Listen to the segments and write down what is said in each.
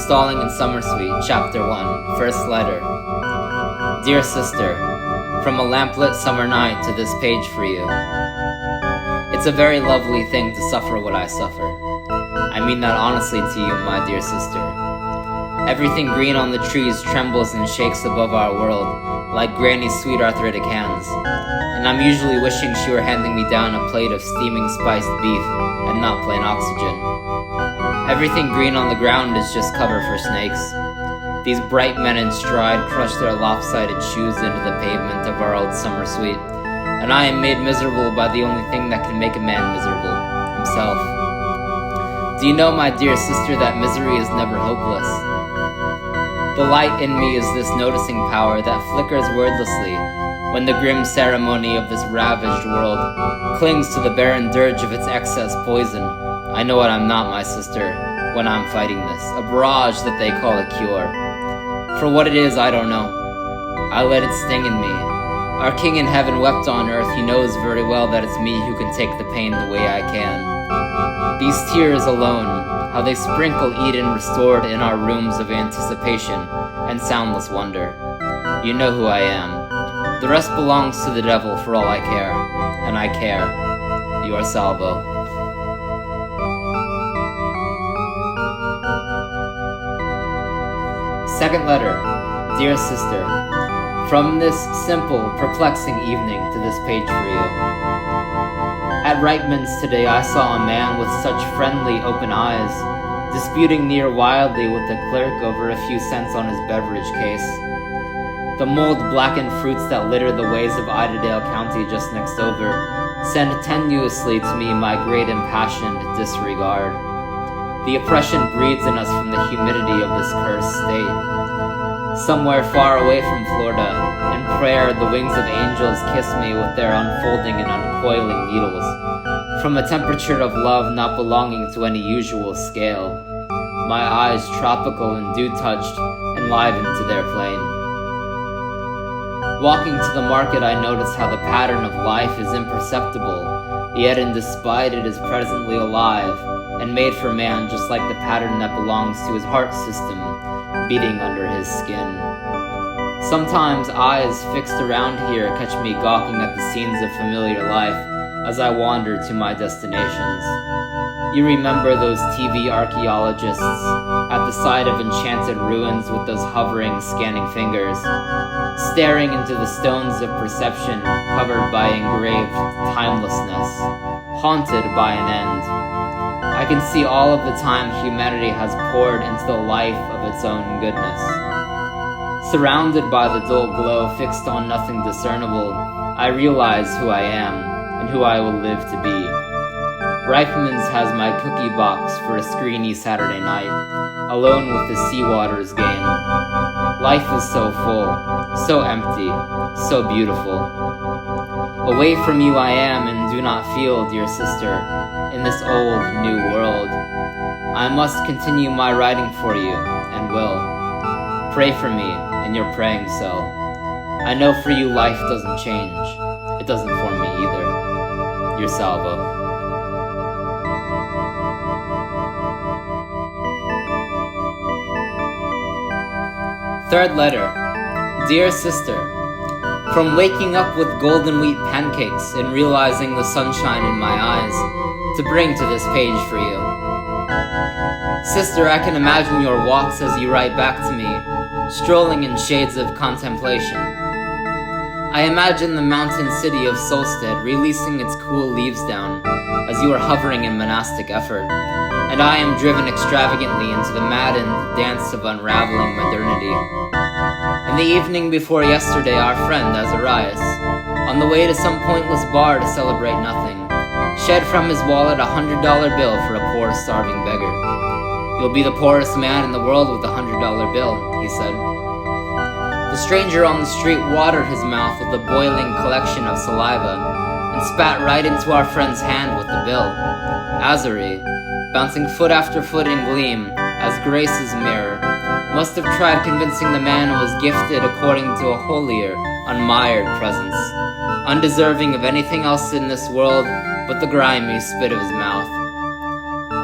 Stalling in Summersweet, Chapter 1, First Letter. Dear Sister, from a lamplit summer night to this page for you. It's a very lovely thing to suffer what I suffer. I mean that honestly to you, my dear sister. Everything green on the trees trembles and shakes above our world, like Granny's sweet arthritic hands. And I'm usually wishing she were handing me down a plate of steaming spiced beef and not plain oxygen. Everything green on the ground is just cover for snakes. These bright men in stride crush their lopsided shoes into the pavement of our old Summersweet, and I am made miserable by the only thing that can make a man miserable, himself. Do you know, my dear sister, that misery is never hopeless? The light in me is this noticing power that flickers wordlessly when the grim ceremony of this ravaged world clings to the barren dirge of its excess poison. I know what I'm not, my sister, when I'm fighting this, a barrage that they call a cure. For what it is, I don't know. I let it sting in me. Our King in heaven wept on earth. He knows very well that it's me who can take the pain the way I can. These tears alone, how they sprinkle Eden restored in our rooms of anticipation and soundless wonder. You know who I am. The rest belongs to the devil for all I care, and I care. Your Salvo. Second letter. Dear sister, from this simple, perplexing evening to this page for you. At Reitman's today I saw a man with such friendly, open eyes, disputing near wildly with the clerk over a few cents on his beverage case. The mold-blackened fruits that litter the ways of Idedale County just next over send tenuously to me my great impassioned disregard. The oppression breeds in us from the humidity of this cursed state. Somewhere far away from Florida, in prayer the wings of angels kiss me with their unfolding and uncoiling needles, from a temperature of love not belonging to any usual scale. My eyes, tropical and dew-touched, enlivened to their flame. Walking to the market, I notice how the pattern of life is imperceptible, yet in despite it is presently alive, and made for man just like the pattern that belongs to his heart system, beating under his skin. Sometimes eyes fixed around here catch me gawking at the scenes of familiar life as I wander to my destinations. You remember those TV archaeologists at the side of enchanted ruins with those hovering, scanning fingers, staring into the stones of perception covered by engraved timelessness, haunted by an end. I can see all of the time humanity has poured into the life of its own goodness. Surrounded by the dull glow fixed on nothing discernible, I realize who I am and who I will live to be. Reifman's has my cookie box for a screeny Saturday night, alone with the sea waters game. Life is so full, so empty, so beautiful. Away from you I am and do not feel, dear sister, in this old, new world. I must continue my writing for you, and will. Pray for me, and you're praying so. I know for you life doesn't change. It doesn't for me either. Your Salvo. Third letter. Dear sister, from waking up with golden wheat pancakes and realizing the sunshine in my eyes, to bring to this page for you. Sister, I can imagine your walks as you write back to me, strolling in shades of contemplation. I imagine the mountain city of Solstead releasing its cool leaves down as you are hovering in monastic effort, and I am driven extravagantly into the maddened dance of unraveling modernity. In the evening before yesterday, our friend Azarias, on the way to some pointless bar to celebrate nothing, shed from his wallet $100 bill for a poor, starving beggar. You'll be the poorest man in the world with a $100 bill, he said. The stranger on the street watered his mouth with a boiling collection of saliva and spat right into our friend's hand with the bill. Azari, bouncing foot after foot in gleam, as Grace's mirror, must have tried convincing the man was gifted according to a holier, unmired presence, undeserving of anything else in this world but the grimy spit of his mouth.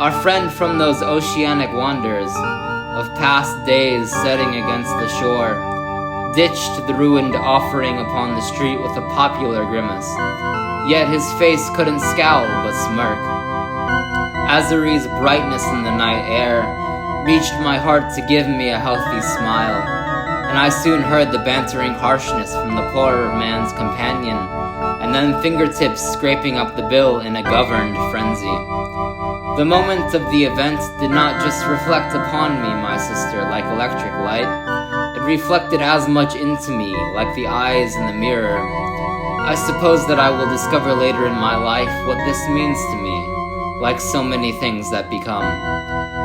Our friend from those oceanic wonders of past days setting against the shore, ditched the ruined offering upon the street with a popular grimace, yet his face couldn't scowl but smirk. Azaree's brightness in the night air reached my heart to give me a healthy smile, and I soon heard the bantering harshness from the poorer man's companion, and then fingertips scraping up the bill in a governed frenzy. The moment of the event did not just reflect upon me, my sister, like electric light. It reflected as much into me, like the eyes in the mirror. I suppose that I will discover later in my life what this means to me, like so many things that become.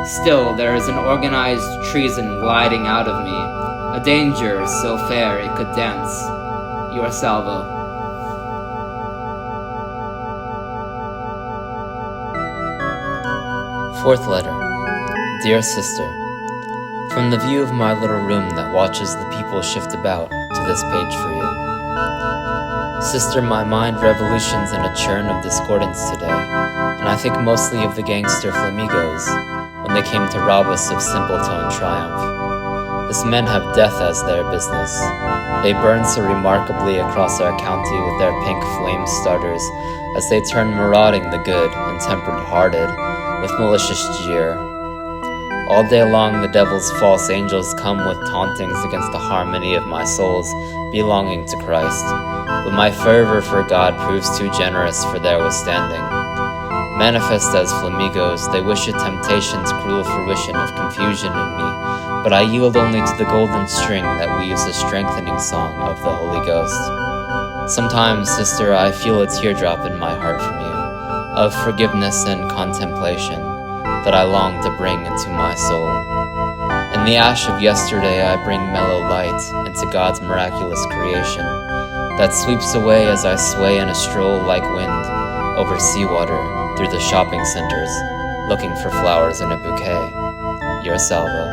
Still, there is an organized treason gliding out of me, a danger so fair it could dance. Your Salvo. Fourth letter. Dear sister, from the view of my little room that watches the people shift about to this page for you. Sister, my mind revolutions in a churn of discordance today, and I think mostly of the gangster flamingos when they came to rob us of Simpleton Triumph. These men have death as their business. They burn so remarkably across our county with their pink flame starters as they turn marauding the good and tempered-hearted with malicious jeer. All day long the devil's false angels come with tauntings against the harmony of my souls belonging to Christ, but my fervor for God proves too generous for their withstanding. Manifest as flamingos, they wish a temptation's cruel fruition of confusion in me, but I yield only to the golden string that weaves a strengthening song of the Holy Ghost. Sometimes, sister, I feel a teardrop in my heart from you, of forgiveness and contemplation that I long to bring into my soul. In the ash of yesterday I bring mellow light into God's miraculous creation that sweeps away as I sway in a stroll like wind over seawater through the shopping centers, looking for flowers in a bouquet. Your Salvo.